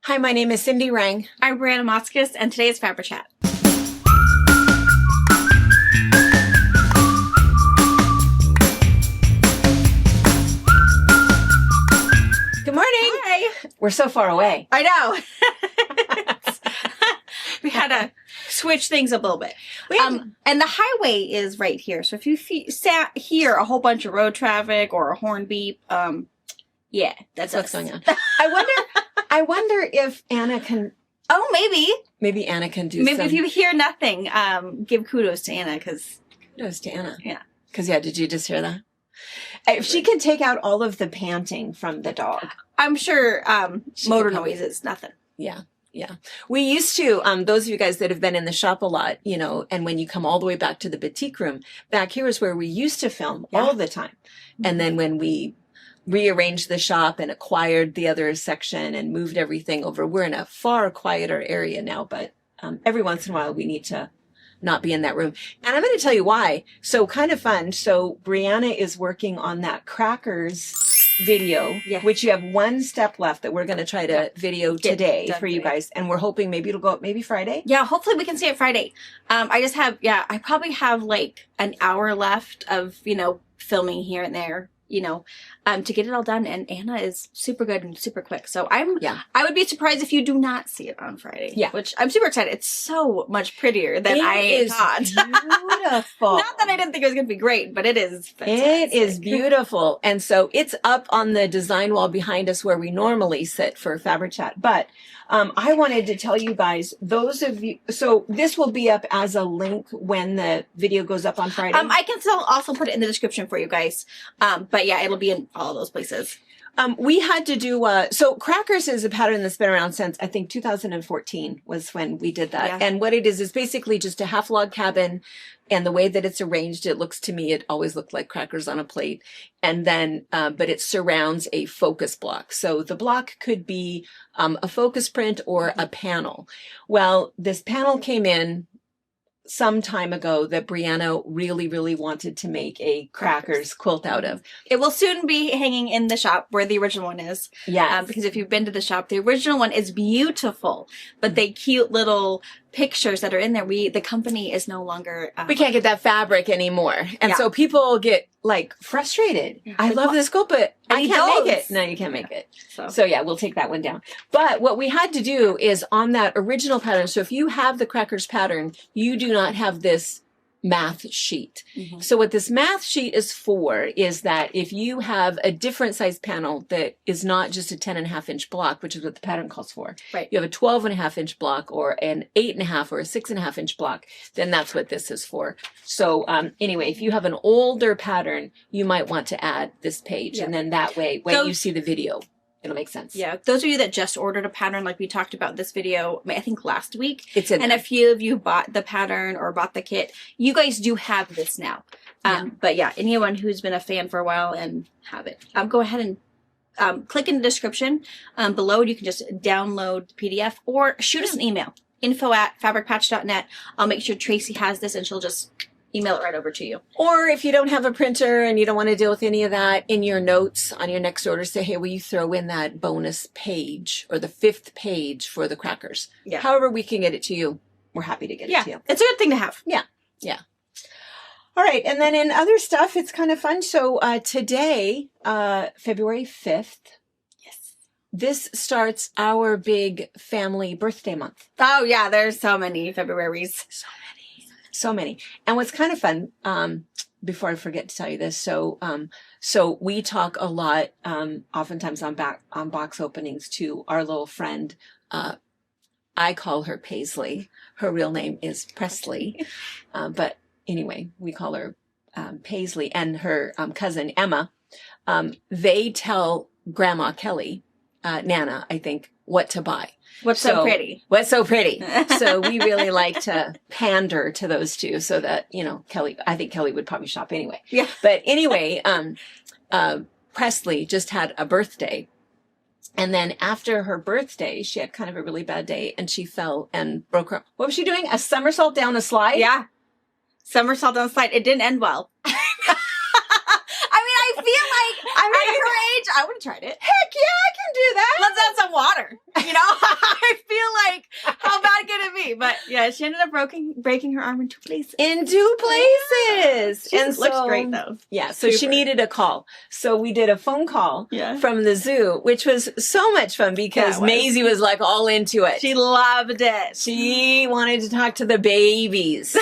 Hi, my name is Cindy Rang. I'm Brianna Moskis, and today is FabriChat. Good morning. Hi. We're so far away. I know. We had to switch things up a little bit. And the highway is right here. So if you hear a whole bunch of road traffic or a horn beep, yeah, that's what's us. going on. I wonder if Anna can. Oh, maybe. Maybe Anna can do. Maybe if you hear nothing, give kudos to Anna because. Kudos to Anna. Yeah. Because did you just hear that? If she can take out all of the panting from the dog, I'm sure motor noise is nothing. Yeah. Yeah. We used to, those of you guys that have been in the shop a lot, and when you come all the way back to the boutique room, back here is where we used to film all the time. And then when we rearranged the shop and acquired the other section and moved everything over, we're in a far quieter area now, but every once in a while we need to not be in that room. And I'm going to tell you why. So kind of fun. So Brianna is working on that crackers video, which you have one step left that we're going to try to video today for you guys. And we're hoping maybe it'll go up maybe Friday. Yeah, hopefully we can see it Friday. I probably have like an hour left of, filming here and there, to get it all done. And Anna is super good and super quick. So I would be surprised if you do not see it on Friday. Yeah. Which I'm super excited. It's so much prettier than I thought. Beautiful. Not that I didn't think it was going to be great, but it is fantastic. It is beautiful. And so it's up on the design wall behind us where we normally sit for FabriChat. But I wanted to tell you guys, those of you, so this will be up as a link when the video goes up on Friday. I can still also put it in the description for you guys. But yeah, it'll be in all those places. We had to do, so crackers is a pattern that's been around since, I think 2014 was when we did that. Yeah. And what it is basically just a half log cabin. And the way that it's arranged, it looks to me, it always looked like crackers on a plate. And then, but it surrounds a focus block. So the block could be a focus print or a panel. Well, this panel came in some time ago that Brianna really, really wanted to make a crackers quilt out of. It will soon be hanging in the shop where the original one is. Yeah. Because if you've been to the shop, the original one is beautiful, but they cute little pictures that are in there. The company is no longer. We can't get that fabric anymore. And so people get like frustrated. Yeah. I love this quilt, but I can't make it. No, you can't make it. So yeah, we'll take that one down. But what we had to do is on that original pattern. So if you have the crackers pattern, you do not have this math sheet. Mm-hmm. So what this math sheet is for is that if you have a different size panel that is not just a 10.5 inch block, which is what the pattern calls for. Right. You have a 12.5 inch block or an 8.5 or a 6.5 inch block, then that's what this is for. So anyway, if you have an older pattern, you might want to add this page. And then that way, when you see the video, it'll make sense. Yeah. Those of you that just ordered a pattern, like we talked about this video, I think last week. It's in there. And a few of you bought the pattern or bought the kit. You guys do have this now. But yeah, anyone who's been a fan for a while and have it, go ahead and click in the description below. You can just download the PDF or shoot us an email. info@fabricpatch.net. I'll make sure Tracy has this and she'll just email it right over to you. Or if you don't have a printer and you don't want to deal with any of that, in your notes on your next order, say, hey, will you throw in that bonus page or the 5th page for the crackers? Yeah. However we can get it to you, we're happy to get it to you. It's a good thing to have. Yeah. Yeah. All right. And then in other stuff, it's kind of fun. So today, February 5th, this starts our big family birthday month. Oh, yeah. There's so many Februaries. So many. And what's kind of fun, before I forget to tell you this, so we talk a lot, oftentimes on box openings to our little friend, I call her Paisley. Her real name is Presley. But anyway, we call her, Paisley, and her, cousin Emma. They tell Grandma Kelly, Nana, I think, what to buy. What's so pretty? What's so pretty? So we really like to pander to those two so that, Kelly, I think Kelly would probably shop anyway. Yeah. But anyway, Presley just had a birthday. And then after her birthday, she had kind of a really bad day and she fell and broke her. What was she doing? A somersault down a slide? Yeah. Somersault down a slide. It didn't end well. I feel like at her age, I would have tried it. Heck yeah, I can do that. Let's add some water, but yeah, she ended up breaking her arm in 2 places. In 2 places. Yeah. And looks great though. Yeah, so she needed a call. So we did a phone call from the zoo, which was so much fun because Maisie was like all into it. She loved it. She wanted to talk to the babies.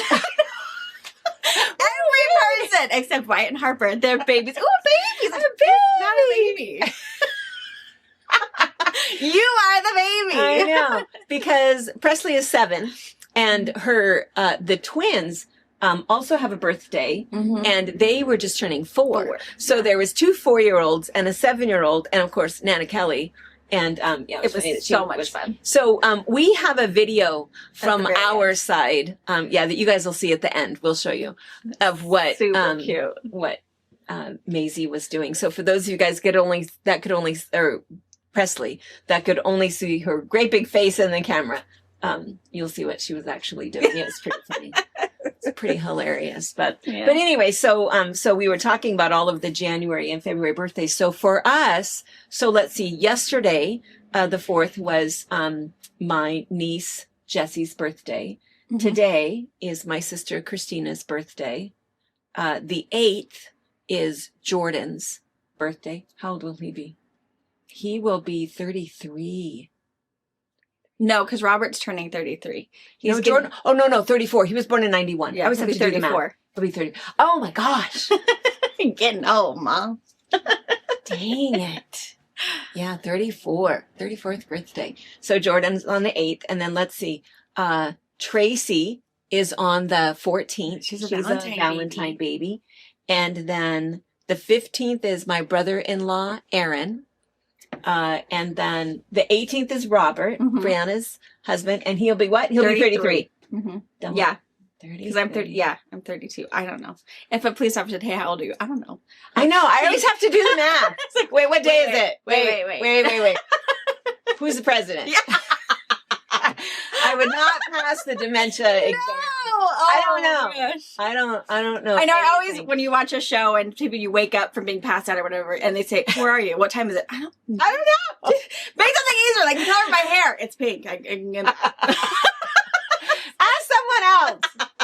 Every person except Wyatt and Harper, they're babies. Oh, babies! I'm a baby, not a baby. You are the baby. I know, because Presley is 7, and her the twins also have a birthday, and they were just turning 4. So there was 2 4-year-olds and a 7-year-old, and of course Nana Kelly. And it was so much fun. So we have a video from our side, that you guys will see at the end. We'll show you of what super cute what Maisie was doing. So for those of you guys Presley that could only see her great big face in the camera, you'll see what she was actually doing. It was pretty funny. It's pretty hilarious. But anyway, so we were talking about all of the January and February birthdays. So for us, let's see, yesterday, the 4th was my niece Jessie's birthday. Today is my sister Christina's birthday. The 8th is Jordan's birthday. How old will he be? He will be 33. No, because Robert's turning 33. No, Jordan. Oh, no, 34. He was born in 91. Yeah, I always have to do the math. He'll be 30. Oh my gosh. Getting old, Mom. Dang it. Yeah, 34. 34th birthday. So Jordan's on the 8th. And then let's see. Tracy is on the 14th. She's a Valentine baby. And then the 15th is my brother-in-law, Aaron. And then the 18th is Robert, Brianna's husband, and he'll be what? He'll 33. be 33. Yeah. 30. Because I'm 30. Yeah, I'm 32. I don't know. If a police officer said, "Hey, how old are you?" I don't know. I know. I always have to do the math. It's like, wait, what day is it? Wait. Who's the president? Yeah. I would not pass the dementia exam. I don't know. Gosh. I don't know. I know. I always, when you watch a show and maybe you wake up from being passed out or whatever, and they say, "Where are you? What time is it?" I don't know. Make something easier, like color my hair. It's pink. Ask someone else.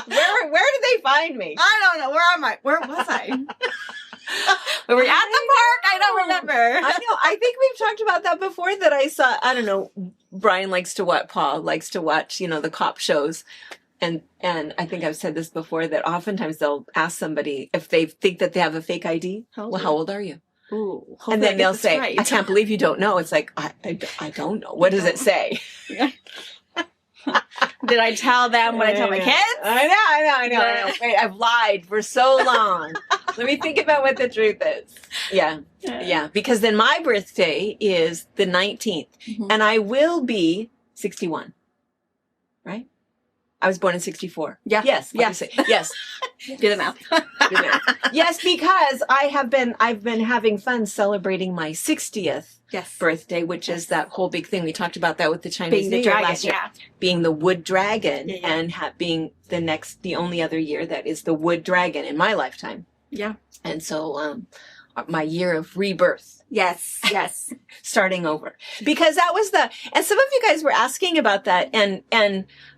Where did they find me? I don't know. Where am I? Where was I? We were at the park. I don't remember. I know. I think we've talked about that before. That I saw. I don't know. Brian likes to watch. Paul likes to watch. The cop shows. And I think I've said this before, that oftentimes they'll ask somebody if they think that they have a fake ID. Well, how old are you? Ooh, and then they'll say, right. I can't believe you don't know. It's like, I don't know. What does it say? Did I tell them what I tell my kids? I know. Wait, I've lied for so long. Let me think about what the truth is. Yeah. Because then my birthday is the 19th. And I will be 61. Right? I was born in 64. Yeah. Yes. Yes. Yes. Do the math. Yes, because I've been having fun celebrating my 60th birthday, which is that whole big thing. We talked about that with the Chinese New Year last year. Being the wood dragon and being the only other year that is the wood dragon in my lifetime. Yeah. And so my year of rebirth. Yes. Starting over. Because that was and some of you guys were asking about that, and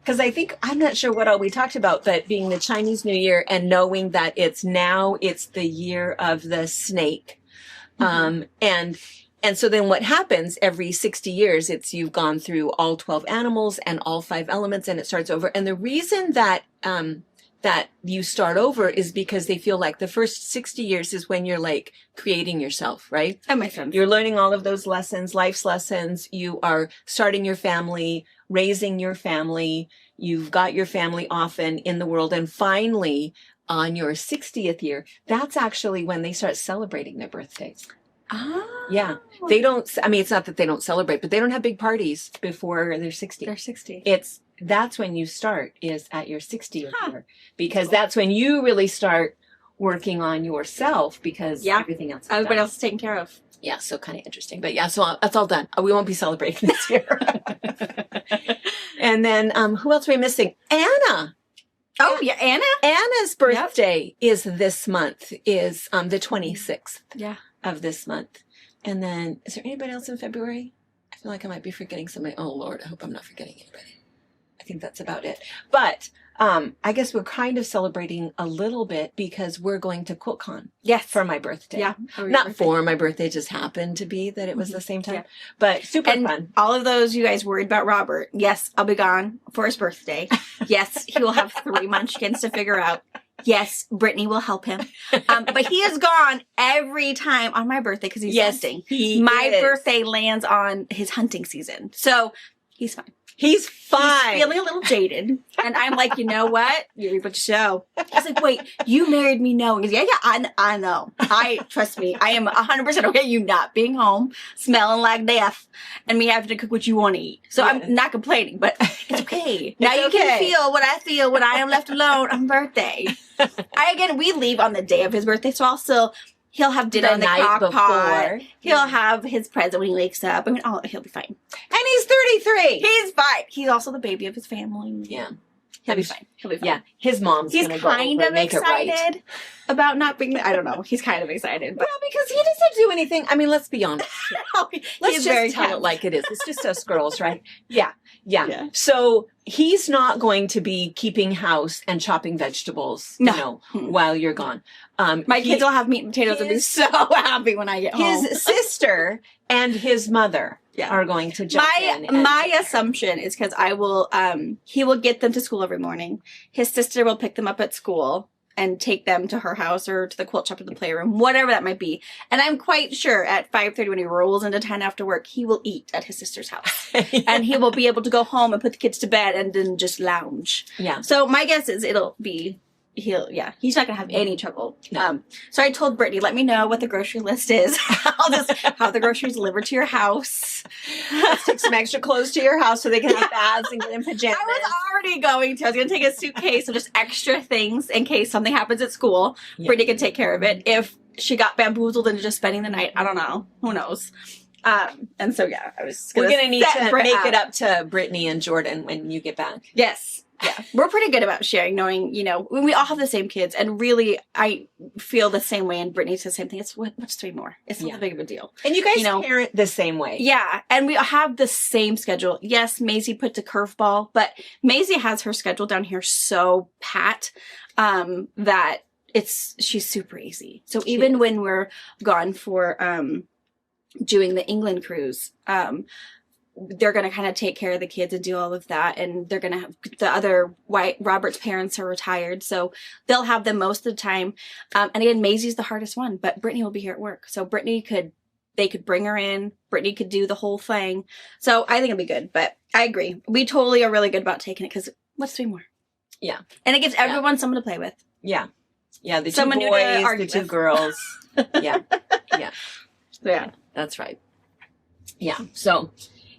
because I'm not sure what all we talked about, but being the Chinese New Year and knowing that it's the year of the snake. And so then what happens every 60 years, you've gone through all 12 animals and all 5 elements, and it starts over. And the reason that you start over is because they feel like the first 60 years is when you're like creating yourself, right? That makes sense. You're learning all of those lessons, life's lessons. You are starting your family, raising your family. You've got your family often in the world. And finally, on your 60th year, that's actually when they start celebrating their birthdays. Oh. Yeah. They don't, it's not that they don't celebrate, but they don't have big parties before they're 60. They're 60. That's when you start, is at your 60th year, because that's when you really start working on yourself, because everything else. Everybody else is taken care of. Yeah. So kind of interesting, but so that's all done. We won't be celebrating this year. And then, who else are we missing? Anna. Oh yeah. Anna's birthday is this month, is the 26th of this month. And then is there anybody else in February? I feel like I might be forgetting somebody. Oh Lord, I hope I'm not forgetting anybody. I think that's about it. But I guess we're kind of celebrating a little bit because we're going to QuiltCon. Yes. For my birthday. Yeah. Not for my birthday, just happened to be that it was the same time. Yeah. But super fun. All of those you guys worried about Robert. Yes, I'll be gone for his birthday. Yes, he will have 3 munchkins to figure out. Yes, Brittany will help him. But he is gone every time on my birthday because he's hunting. My birthday lands on his hunting season. So he's fine. He's fine. He's feeling a little jaded. And I'm like, you know what? You reap what you sow. He's like, wait, you married me knowing. He's like, yeah, I know. Trust me, I am 100% okay you not being home, smelling like death, and me having to cook what you want to eat. So I'm not complaining, but it's okay. Now you can feel what I feel when I am left alone on birthday. We leave on the day of his birthday, so he'll have dinner on the crock pot. He'll have his present when he wakes up. I mean, he'll be fine. And he's 33. He's fine. He's also the baby of his family. Yeah. He'll be fine. He'll be fine. Yeah. His mom's He's going to go kind of excited about not being I don't know. He's kind of excited. But. Well, because he doesn't do anything. I mean, let's be honest. Let's just tell it like it is. It's just us girls, right? Yeah. So he's not going to be keeping house and chopping vegetables, while you're gone. My kids will have meat and potatoes and be so happy when I get home. His sister and his mother are going to jump in. My assumption is because he will get them to school every morning. His sister will pick them up at school and take them to her house or to the quilt shop or the playroom, whatever that might be. And I'm quite sure at 5:30 when he rolls into town after work, he will eat at his sister's house. And he will be able to go home and put the kids to bed and then just lounge. Yeah. So my guess is he's not gonna have any trouble. No. So I told Brittany, let me know what the grocery list is. I'll just have the groceries delivered to your house. Let's take some extra clothes to your house so they can have baths and get in pajamas. I was gonna take a suitcase of just extra things in case something happens at school. Yeah. Brittany can take care of it. If she got bamboozled into just spending the night, I don't know. Who knows? And so we're gonna need to make it up to Brittany and Jordan when you get back. Yes. Yeah, we're pretty good about sharing, knowing, we all have the same kids. And really, I feel the same way, and Brittany says the same thing. It's what's 3 more? It's not that big of a deal. And you guys parent the same way. Yeah, and we have the same schedule. Yes, Maisie puts a curveball, but Maisie has her schedule down here so pat that she's super easy. So even when we're gone for doing the England cruise, they're going to kind of take care of the kids and do all of that. And they're going to have Robert's parents are retired. So they'll have them most of the time. And again, Maisie's the hardest one, but Brittany will be here at work. So they could bring her in. Brittany could do the whole thing. So I think it'll be good, but I agree. We totally are really good about taking it because what's 3 more? Yeah. And it gives everyone someone to play with. Yeah. Yeah. The 2 boys, the 2 girls. Yeah. Yeah. Yeah. That's right. Yeah. So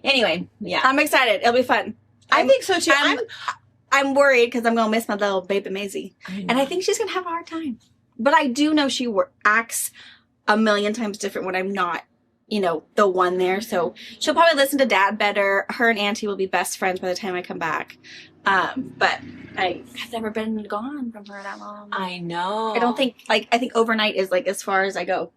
anyway, yeah. I'm excited. It'll be fun. I think so too. I'm worried because I'm going to miss my little baby Maisie. And I think she's going to have a hard time. But I do know she acts a million times different when I'm not, the one there. So she'll probably listen to Dad better. Her and Auntie will be best friends by the time I come back. But I have never been gone from her that long. I know. I don't think, I think overnight is as far as I go.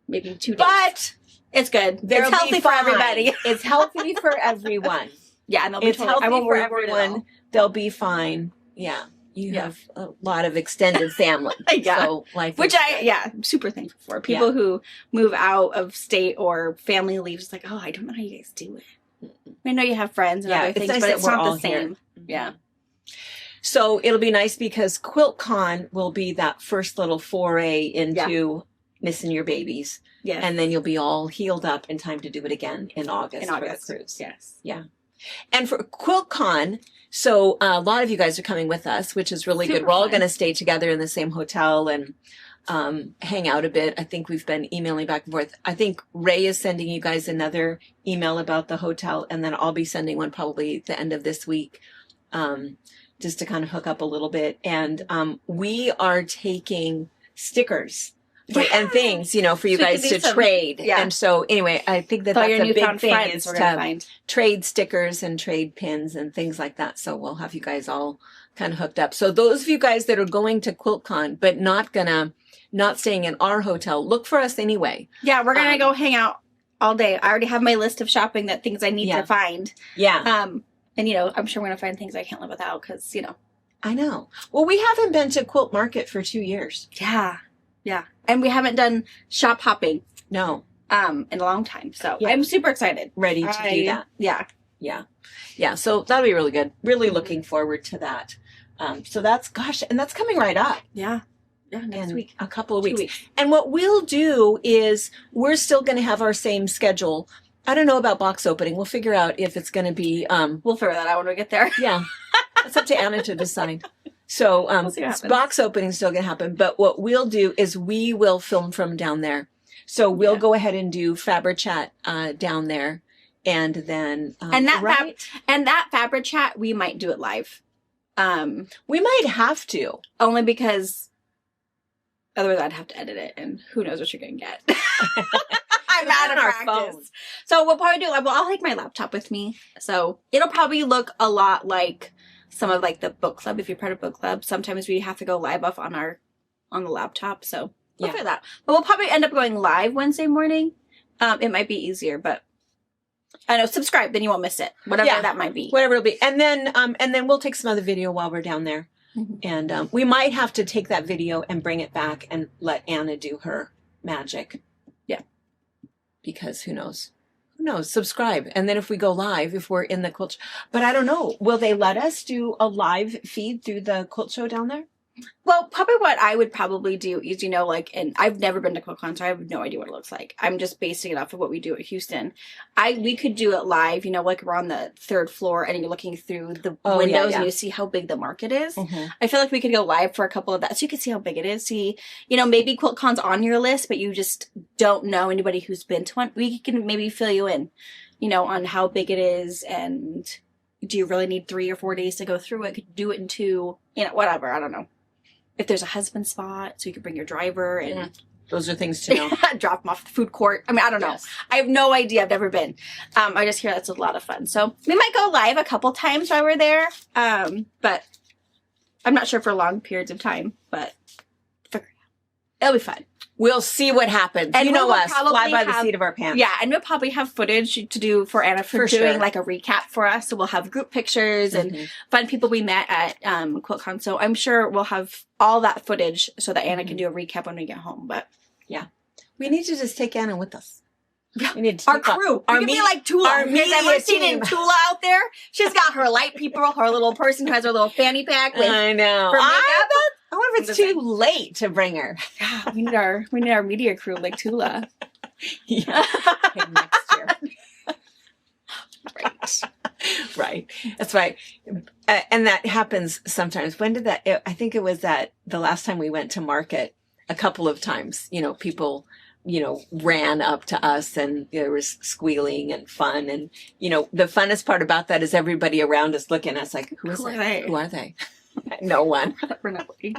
Maybe 2 days. But it's good. It's healthy for everybody. It's healthy for everyone. Yeah, and it's healthy for everyone. They'll be fine. Yeah. You have a lot of extended family. Yeah. So which I'm super thankful for. People who move out of state or family leaves, it's like, I don't know how you guys do it. I know you have friends and other things, nice, but it's not the same. Here. Yeah. So it'll be nice because QuiltCon will be that first little foray into missing your babies. Yes. And then you'll be all healed up in time to do it again in August. For the cruise. Yes. Yeah. And for QuiltCon, so a lot of you guys are coming with us, which is really good. We're all going to stay together in the same hotel and hang out a bit. I think we've been emailing back and forth. I think Ray is sending you guys another email about the hotel, and then I'll be sending one probably at the end of this week, just to kind of hook up a little bit. And we are taking stickers and things, for you guys to trade. Yeah. And so anyway, I think that's a big thing is to trade stickers and trade pins and things like that. So we'll have you guys all kind of hooked up. So those of you guys that are going to QuiltCon, but not staying in our hotel, look for us anyway. Yeah, we're going to go hang out all day. I already have my list of shopping things I need to find. Yeah. And, you know, I'm sure we're going to find things I can't live without because, you know. I know. Well, we haven't been to Quilt Market for 2 years. Yeah. Yeah. And we haven't done shop hopping. No. In a long time. So I'm super excited. Ready to do that. Yeah. Yeah. Yeah. So that'll be really good. Really looking forward to that. So that's, gosh, and that's coming right up. Yeah. Yeah. Next week. A couple of weeks. And what we'll do is we're still going to have our same schedule. I don't know about box opening. We'll figure out if it's going to be, we'll figure that out when we get there. Yeah. It's up to Anna to decide. So, we'll box opening is still going to happen. But what we'll do is we will film from down there. So we'll go ahead and do FabriChat down there, and then and that FabriChat we might do it live. We might have to, only because otherwise I'd have to edit it, and who knows what you're gonna get. I'm out of practice. Phone. So we'll probably do. Well, I'll take my laptop with me, so it'll probably look a lot like some of like the book club. If you're part of book club, sometimes we have to go live off on the laptop. So. We'll figure that. But we'll probably end up going live Wednesday morning. It might be easier, but I know, subscribe, then you won't miss it. Whatever that might be. Whatever it'll be. And then we'll take some other video while we're down there. Mm-hmm. And we might have to take that video and bring it back and let Anna do her magic. Yeah. Because who knows? Who knows? Subscribe. And then if we go live, if we're in the quilt, but I don't know, will they let us do a live feed through the quilt show down there? Well, probably what I would probably do is, you know, like, and I've never been to QuiltCon, so I have no idea what it looks like. I'm just basing it off of what we do at Houston. We could do it live, you know, like we're on the 3rd floor and you're looking through the windows and you see how big the market is. Mm-hmm. I feel like we could go live for a couple of that so you could see how big it is. See, you know, maybe QuiltCon's on your list, but you just don't know anybody who's been to one. We can maybe fill you in, you know, on how big it is, and do you really need 3 or 4 days to go through it? Could you do it in 2, you know, whatever. I don't know. If there's a husband spot, so you could bring your driver and those are things to know. Drop them off at the food court. I mean, I don't know. Yes. I have no idea. I've never been. I just hear that's a lot of fun. So we might go live a couple times while we're there. But I'm not sure for long periods of time, but it'll be fun. We'll see what happens. And you know us, fly by the seat of our pants. Yeah, and we'll probably have footage to do for Anna for doing like a recap for us. So we'll have group pictures and fun people we met at QuiltCon. So I'm sure we'll have all that footage so that Anna can do a recap when we get home. But yeah, we need to just take Anna with us. Yeah. We need to our crew. We can be like Tula. Our media ever seen Tula out there? She's got her light people, her little person who has her little fanny pack. With I know. I wonder if it's too late to bring her. Yeah, we need our media crew like Tula. Yeah. Okay, next year. Right. That's right. And that happens sometimes. When did that? I think it was that the last time we went to market. A couple of times, you know, people, you know, ran up to us and there was squealing and fun. And, you know, the funnest part about that is everybody around us looking at us like, who are they? Who are they? No one. We're nobody.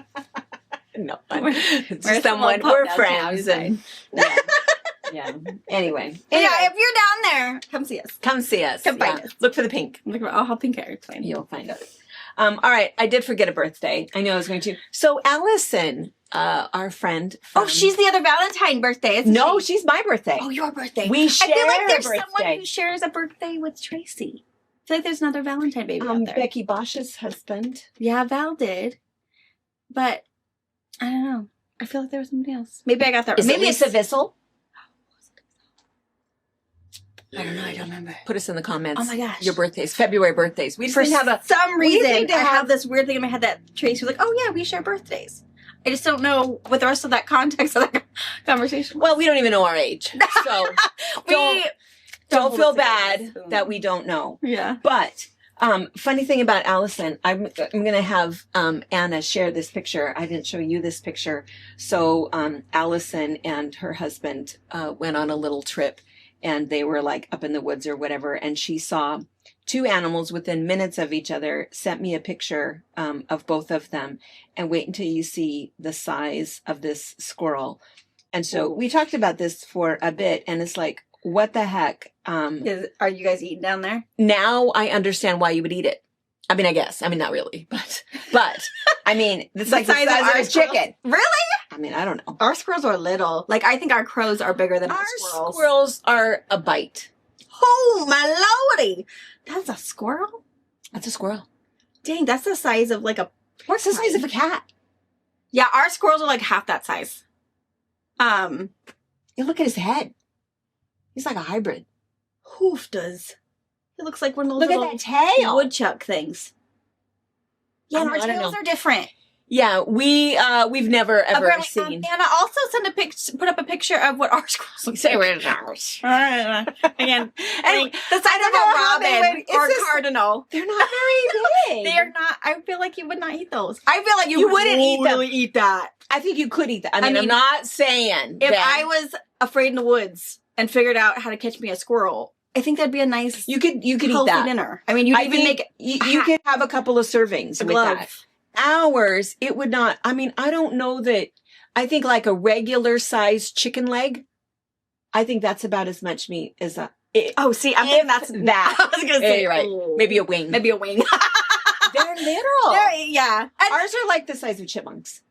No one. It's someone. We're friends. And, yeah. Anyway. Yeah, if you're down there, come see us. Come see us. Come find us. Look for the pink. I'll have pink hair. It's fine. You'll find us. All right. I did forget a birthday. I knew I was going to. So Allison, our friend. She's the other Valentine birthday, isn't she? No, she's my birthday. Oh, your birthday. We share I feel like there's birthday. Someone who shares a birthday with Tracy. I feel like there's another Valentine baby out there. Becky Bosch's husband. Yeah, Val did. But I don't know. I feel like there was somebody else. Maybe I got that. Maybe it's Lisa Vissel. I don't know. I don't remember. Put us in the comments. Oh my gosh. Your birthdays, February birthdays. We just For didn't have some reason, I have this weird thing in my head that Tracy was like, oh yeah, we share birthdays. I just don't know what the rest of that context of that conversation was. Well, we don't even know our age. So don't feel bad that we don't know. Yeah. But funny thing about Allison, I'm going to have Anna share this picture. I didn't show you this picture. So Allison and her husband went on a little trip. And they were like up in the woods or whatever. And she saw 2 animals within minutes of each other, sent me a picture of both of them. And wait until you see the size of this squirrel. And so we talked about this for a bit. And it's like, what the heck? Are you guys eating down there? Now I understand why you would eat it. I mean, I guess. I mean, not really. But I mean, it's like the size of our chicken. Really? I mean, I don't know. Our squirrels are little. Like, I think our crows are bigger than our squirrels. Our squirrels are a bite. Oh, my lordy. That's a squirrel? That's a squirrel. Dang, that's the size of like a... What's the size of a cat? Yeah, our squirrels are like half that size. You look at his head. He's like a hybrid. Hoof does. He looks like one of those Look little at that tail. woodchuck things. Yeah, and our tails are different. Yeah, we've never ever seen. Anna also put up a picture of what our squirrels look like. Where's ours? Again, anyway, the size of a robin or a cardinal. They're not very big. They are not. I feel like you would not eat those. I feel like you wouldn't eat that. I think you could eat that. I mean, I'm not saying if I was afraid in the woods and figured out how to catch me a squirrel, I think that'd be a nice you could eat that dinner. I mean, you even make you could have a couple of servings with that. Ours, it would not. I mean, I don't know that. I think like a regular sized chicken leg. I think that's about as much meat as a. I'm thinking that's that. I was gonna say, right? Maybe a wing. Maybe a wing. They're little. Yeah. And ours are like the size of chipmunks.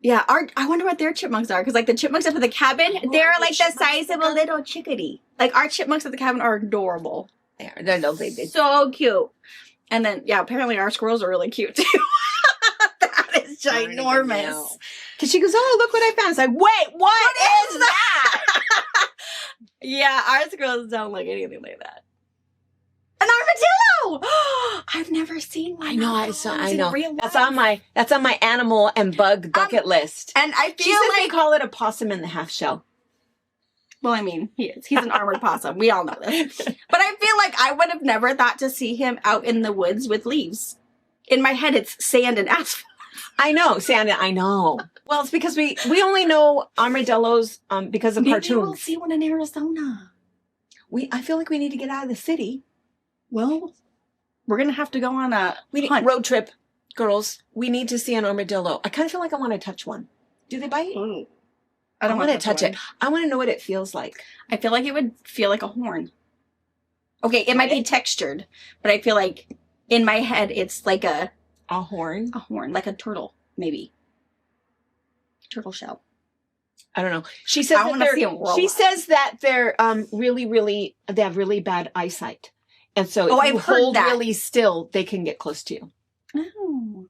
Yeah, I wonder what their chipmunks are, because like the chipmunks up at the cabin, they're like the size of a little chickadee. Like our chipmunks at the cabin are adorable. They're lovely. So cute. And then, yeah, apparently our squirrels are really cute too. That is ginormous. Because she goes, oh, look what I found. It's like, wait, what is that? Yeah, our squirrels don't look anything like that. An armadillo! I've never seen one. I know. That's on my animal and bug bucket list. And I feel like they call it a possum in the half shell. Well, I mean, he is. He's an armored possum. We all know this. But I feel like I would have never thought to see him out in the woods with leaves. In my head, it's sand and asphalt. I know, sand. I know. Well, it's because we only know armadillos because of cartoons. Maybe we'll see one in Arizona. I feel like we need to get out of the city. Well, we're gonna have to go on a road trip, girls. We need to see an armadillo. I kind of feel like I want to touch one. Do they bite? Ooh. I don't want to touch it. I want to know what it feels like. I feel like it would feel like a horn. Okay, it might be textured, but I feel like in my head it's like a horn. A horn, like a turtle, maybe. Turtle shell. I don't know. She says that they're really they have really bad eyesight, and so if you hold really still, they can get close to you. Oh.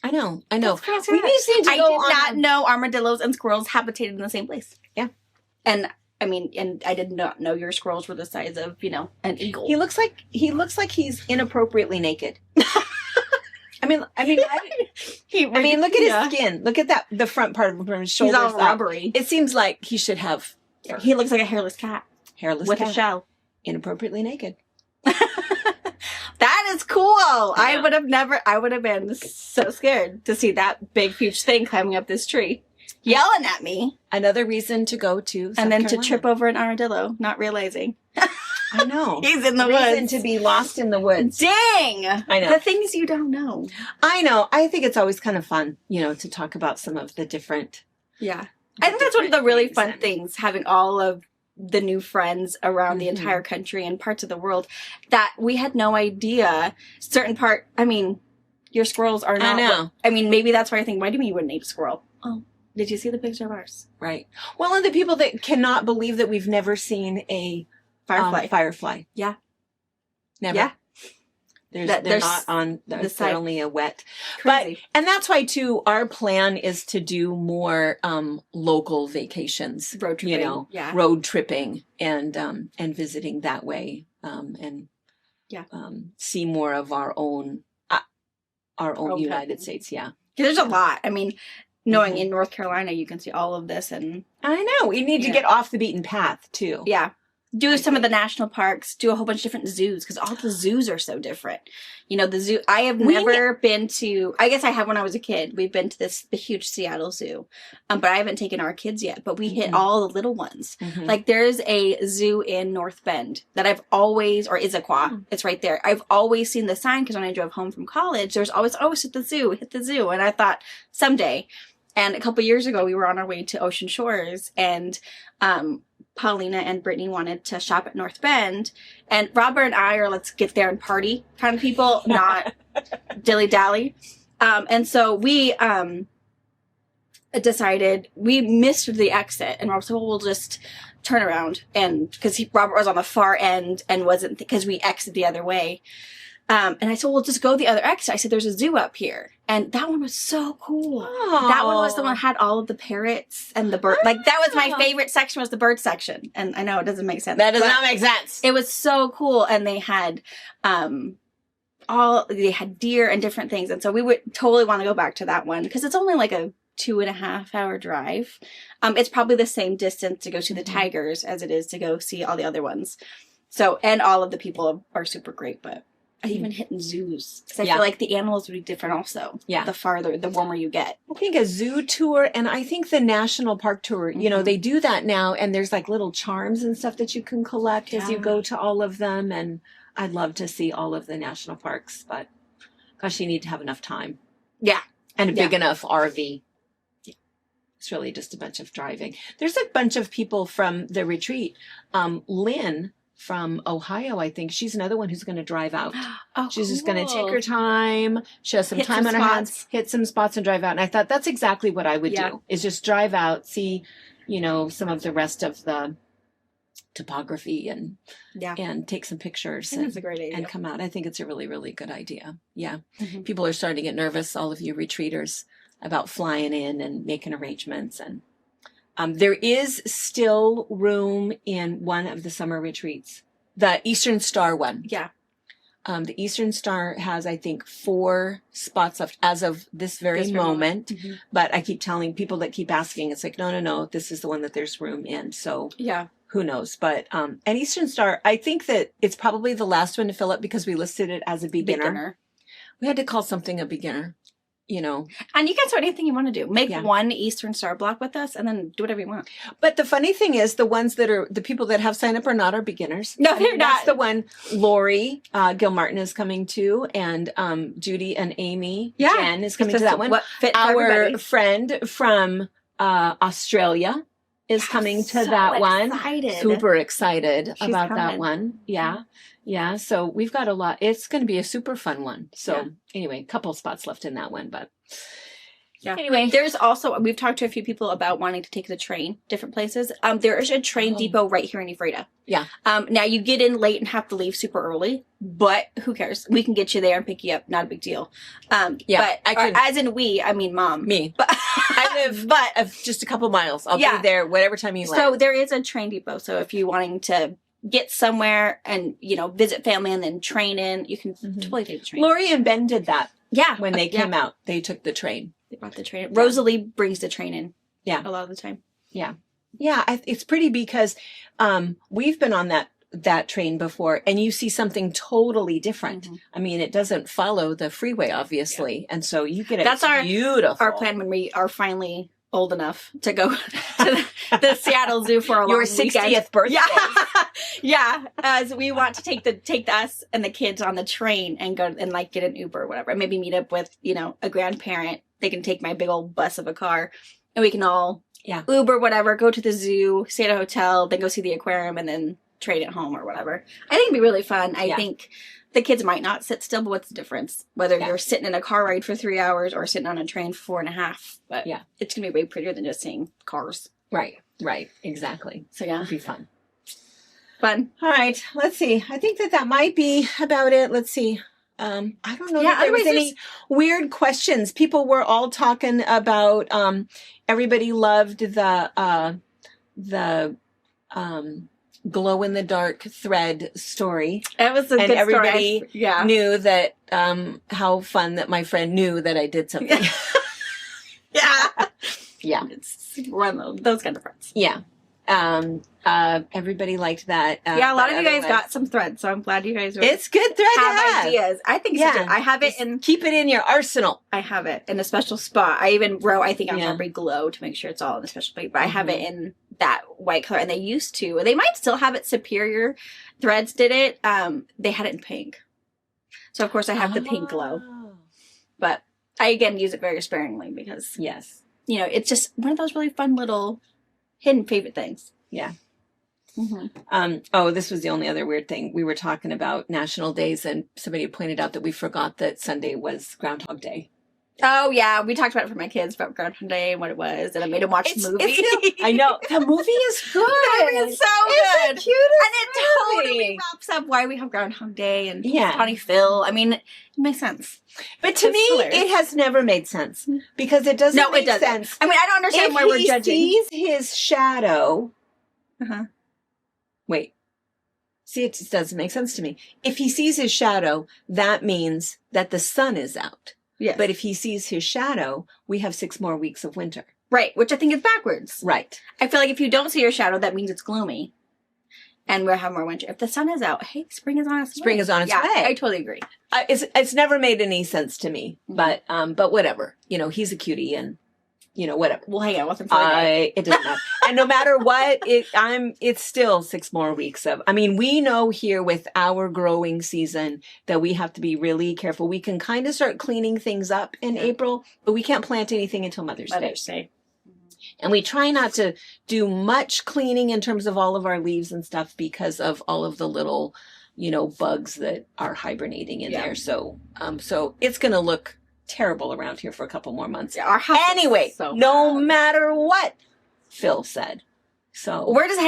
I know. We need to go I did not know armadillos and squirrels habitated in the same place. Yeah. And I mean, and I did not know your squirrels were the size of, an eagle. He looks like he's inappropriately naked. I mean, look at his skin. Look at the front part of his shoulders. He's all rubbery. It seems like he should have. He looks like a hairless cat. With a shell. Inappropriately naked. That is cool. Yeah. I would have been so scared to see that big, huge thing climbing up this tree, yelling at me. Another reason to go to South Carolina. To trip over an armadillo, not realizing. I know. He's in the woods. Reason to be lost in the woods. Dang. I know. The things you don't know. I know. I think it's always kind of fun, to talk about some of the different. Yeah. I think that's one of the really fun things, having all of the new friends around the entire country and parts of the world that we had no idea your squirrels are not. I know. Maybe that's why I think, why do you mean you wouldn't eat a squirrel? Oh, did you see the picture of ours? Right. Well, and the people that cannot believe that we've never seen a firefly. Yeah. Never. Yeah. They're not on the side. They're only a wet. Crazy. And that's why too, our plan is to do more local vacations. Road tripping. Road tripping and visiting that way. See more of our own United States. Yeah. There's a lot. Knowing in North Carolina you can see all of this, and I know. We need to get off the beaten path too. Yeah. Do some of the national parks, do a whole bunch of different zoos, because all the zoos are so different. The zoo, I have never been to, I guess I have when I was a kid. We've been to the huge Seattle Zoo, but I haven't taken our kids yet, but we hit all the little ones. Mm-hmm. Like there's a zoo in North Bend that I've always, or Issaquah, it's right there. I've always seen the sign, because when I drove home from college, there's always, hit the zoo. And I thought someday, and a couple years ago, we were on our way to Ocean Shores, and, Paulina and Brittany wanted to shop at North Bend, and Robert and I are let's get there and party kind of people, not dilly-dally. And so we decided, we missed the exit, and Rob said, well, we'll just turn around, and because Robert was on the far end and wasn't, because we exited the other way. And I said, well, just go the other exit. I said, there's a zoo up here. And that one was so cool. Oh. That one was the one that had all of the parrots and the bird. Like, that was my favorite section, was the bird section. And I know it doesn't make sense. That does not make sense. It was so cool. And they had, they had deer and different things. And so we would totally want to go back to that one, because it's only like a 2.5 hour drive. It's probably the same distance to go see the tigers as it is to go see all the other ones. So, and all of the people are super great, but I even hit in zoos, because I feel like the animals would be different also. Yeah. The warmer you get. I think a zoo tour, and I think the national park tour, you know, they do that now, and there's like little charms and stuff that you can collect as you go to all of them. And I'd love to see all of the national parks, but gosh, you need to have enough time. Yeah. And a big enough RV. Yeah. It's really just a bunch of driving. There's a bunch of people from the retreat. Lynn from Ohio, I think. She's another one who's going to drive out. She's just going to take her time. She has some time on her hands, hit some spots and drive out. And I thought that's exactly what I would do, is just drive out, see, you know, some of the rest of the topography and take some pictures. That's a great idea. And come out. I think it's a really, really good idea. Yeah. People are starting to get nervous, all of you retreaters, about flying in and making arrangements. And there is still room in one of the summer retreats, the Eastern Star one. Yeah. The Eastern Star has, I think, 4 spots left as of this very moment. But I keep telling people that keep asking, it's like, no, this is the one that there's room in. So who knows? But and Eastern Star, I think that it's probably the last one to fill up, because we listed it as a beginner. We had to call something a beginner. You know, and you can do anything you want to do. Make one Eastern Star block with us, and then do whatever you want. But the funny thing is, the ones that are the people that have signed up are not our beginners. No, they're not. That's the one. Lori Gilmartin is coming to, and Judy and Amy Jen is coming to that one. Our friend from Australia is coming to that one. Super excited about that one. Yeah, so we've got a lot. It's going to be a super fun one. So anyway, a couple spots left in that one, but anyway, there's also, we've talked to a few people about wanting to take the train different places. There is a train depot right here in Ephrata. Yeah. Now you get in late and have to leave super early, but who cares? We can get you there and pick you up. Not a big deal. But as in I mean mom. Me. But I live just a couple miles. I'll be there whatever time you land. So there is a train depot. So if you're wanting to get somewhere and, you know, visit family and then train in, you can totally take the train. Lori and Ben did that. Yeah. When they came out, they took the train. They brought the train. Rosalie brings the train in. Yeah. A lot of the time. Yeah. Yeah. It's pretty, because we've been on that train before, and you see something totally different. I mean, it doesn't follow the freeway, obviously. And so you get it. That's beautiful. Our plan when we are finally old enough to go to the Seattle Zoo for a long weekend. Your 60th birthday. Yeah. As we want to take us and the kids on the train and go and like get an Uber or whatever. Maybe meet up with, you know, a grandparent. They can take my big old bus of a car, and we can all Uber, whatever, go to the zoo, stay at a hotel, then go see the aquarium, and then train at home or whatever. I think it'd be really fun. I think the kids might not sit still, but what's the difference? Whether you're sitting in a car ride for 3 hours or sitting on a train for 4.5. But it's going to be way prettier than just seeing cars. Right. Exactly. So it'll be fun. Fun. All right. Let's see. I think that might be about it. Let's see. I don't know if there was any weird questions. People were all talking about, everybody loved the glow in the dark thread story. It was a good story. And everybody knew that, how fun that my friend knew that I did something. Yeah. It's one of those kind of friends. Yeah. Everybody liked that. A lot of you guys got some threads, so I'm glad you guys it's good thread have ideas. I think I have it keep it in your arsenal. I have it in a special spot. I even wrote, I think on every glow to make sure it's all in a special place, but I have it in that white color, and they might still have it. Superior Threads did it. They had it in pink. So of course I have the pink glow, but I again use it very sparingly because you know, it's just one of those really fun little hidden favorite things. Yeah. This was the only other weird thing. We were talking about national days, and somebody pointed out that we forgot that Sunday was Groundhog Day. Oh, yeah. We talked about it for my kids about Groundhog Day and what it was. And I made them watch the movie. I know. The movie is good. The movie is so good. It's the And it movie. totally wraps up why we have Groundhog Day and Yeah. Tawny Phil. I mean, it makes sense. But to me, it has never made sense because it doesn't make sense. I mean, I don't understand why we're judging. If he sees his shadow... Wait. See, it just doesn't make sense to me. If he sees his shadow, that means that the sun is out. Yes. But if he sees his shadow, we have 6 more weeks of winter. Right, which I think is backwards. Right. I feel like if you don't see your shadow, that means it's gloomy. And we'll have more winter. If the sun is out, hey, spring is on its way. Spring is on its way. I totally agree. It's never made any sense to me. But whatever. You know, he's a cutie and, you know, whatever. We'll hang out with him for the day. It doesn't matter. And no matter what, it's still 6 more weeks of, I mean, we know here with our growing season that we have to be really careful. We can kind of start cleaning things up in April, but we can't plant anything until Mother's Day. And we try not to do much cleaning in terms of all of our leaves and stuff because of all of the little, you know, bugs that are hibernating in there. So it's going to look terrible around here for a couple more months. Yeah, our house anyway, no matter what Phil said. So we're just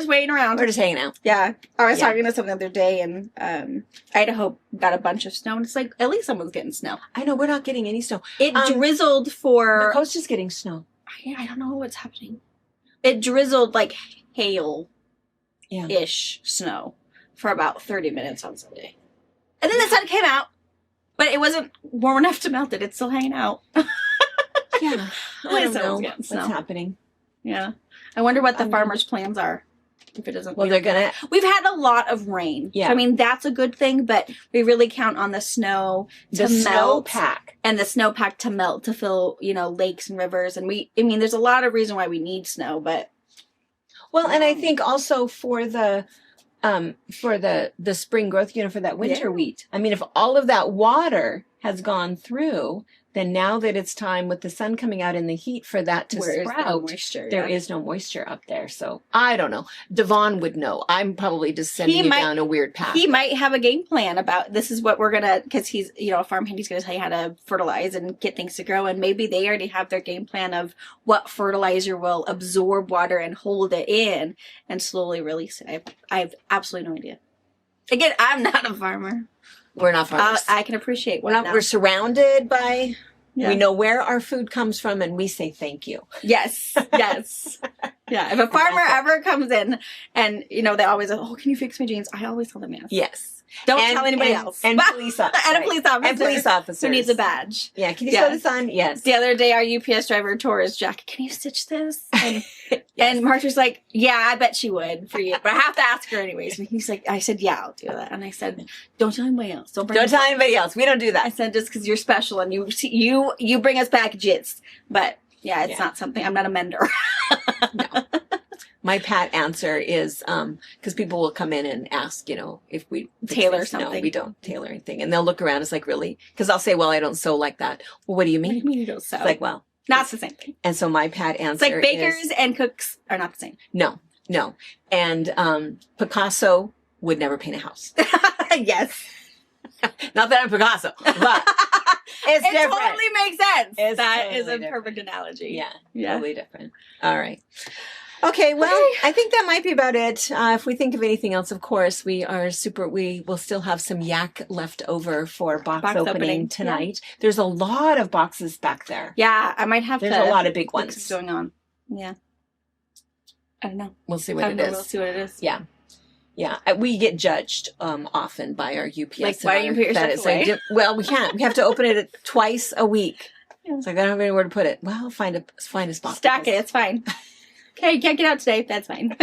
waiting around. We're just hanging out. Yeah. I was talking to someone the other day and Idaho got a bunch of snow and it's like, at least someone's getting snow. I know, we're not getting any snow. It drizzled for... The coast is getting snow. I don't know what's happening. It drizzled like hail-ish snow for about 30 minutes on Sunday. And then the sun came out, but it wasn't warm enough to melt it. It's still hanging out. Yeah. I don't know what's happening. Yeah. I wonder what the farmers' plans are. If it doesn't. Well, they're going to... We've had a lot of rain. Yeah. So, I mean, that's a good thing, but we really count on the snow to melt. Snowpack. And the snowpack to melt to fill, you know, lakes and rivers. And there's a lot of reason why we need snow, but... Well, and I think also for the spring growth, you know, for that winter wheat. I mean, if all of that water has gone through, then now that it's time with the sun coming out in the heat for that to sprout, there is no moisture up there. So I don't know. Devon would know. I'm probably just sending you down a weird path. He might have a game plan about this is what we're going to, because he's, you know, a farm hand, he's going to tell you how to fertilize and get things to grow. And maybe they already have their game plan of what fertilizer will absorb water and hold it in and slowly release it. I have absolutely no idea. Again, I'm not a farmer. We're not farmers. I can appreciate one. We're surrounded by... Yeah. We know where our food comes from, and we say thank you. Yes, yes. Yeah, if a farmer ever comes in, and, you know, they always say, oh, can you fix my jeans? I always tell them yes. Yes. Don't tell anybody else. And police officers. And a police officer. And police officers. Who needs a badge. Yeah, can you sew this on? Yes. The other day, our UPS driver tore his jacket. Can you stitch this? And, and Marcia's like, yeah, I bet she would for you. But I have to ask her anyways. And he's like, I said, yeah, I'll do that. And I said, don't tell anybody else. Don't tell anybody else. We don't do that. I said, just because you're special and you bring us packages. But yeah, it's not something, I'm not a mender. No. My pat answer is, because people will come in and ask, you know, if we tailor something. No, we don't tailor anything. And they'll look around. It's like, really? Because I'll say, well, I don't sew like that. Well, what do you mean? What do you mean you don't sew? It's like, well. Not the same thing. And so my pat answer is... It's like bakers and cooks are not the same. No. And Picasso would never paint a house. Yes. Not that I'm Picasso, but it's different. It totally makes sense. That totally is a perfect analogy. Yeah, totally different. All right. Okay, well, I think that might be about it. If we think of anything else, of course, we will still have some yak left over for box opening tonight. Yeah. There's a lot of boxes back there. Yeah, I might have There's a lot of big ones. What's going on? Yeah. I don't know. We'll see what it is. We'll see what it is. Yeah. Yeah, we get judged often by our UPS. Like, why do you put your stuff away? Well, we can't. We have to open it twice a week. Yeah. It's like, I don't have anywhere to put it. Well, find a spot. Stack it. It's fine. Okay, you can't get out today. That's fine.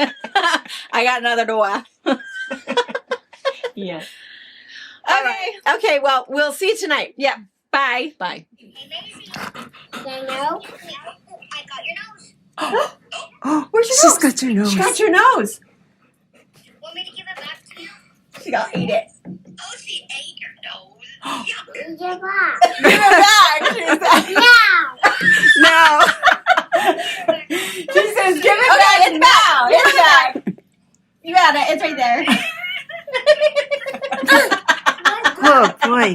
I got another door. Yeah. Okay. Okay, well, we'll see you tonight. Yeah. Bye. Bye. Hey, Maisie. No. I got your nose. Where's your nose? She's got your nose. She got your nose. Want me to give it back to you? She got to eat it. Oh, she ate your nose. Give it back. Give it back. No. She says, give it back. It's now. Give it back. You got it. It's right there. Oh, boy.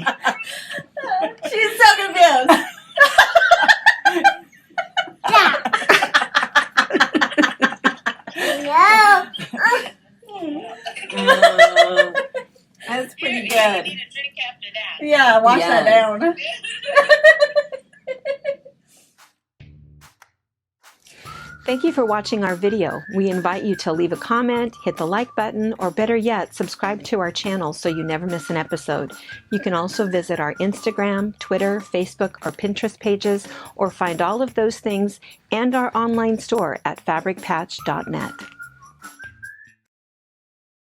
She's so confused. That's pretty You good. need a drink after that. Yeah, wash that down. Thank you for watching our video. We invite you to leave a comment, hit the like button, or better yet, subscribe to our channel so you never miss an episode. You can also visit our Instagram, Twitter, Facebook, or Pinterest pages, or find all of those things and our online store at fabricpatch.net.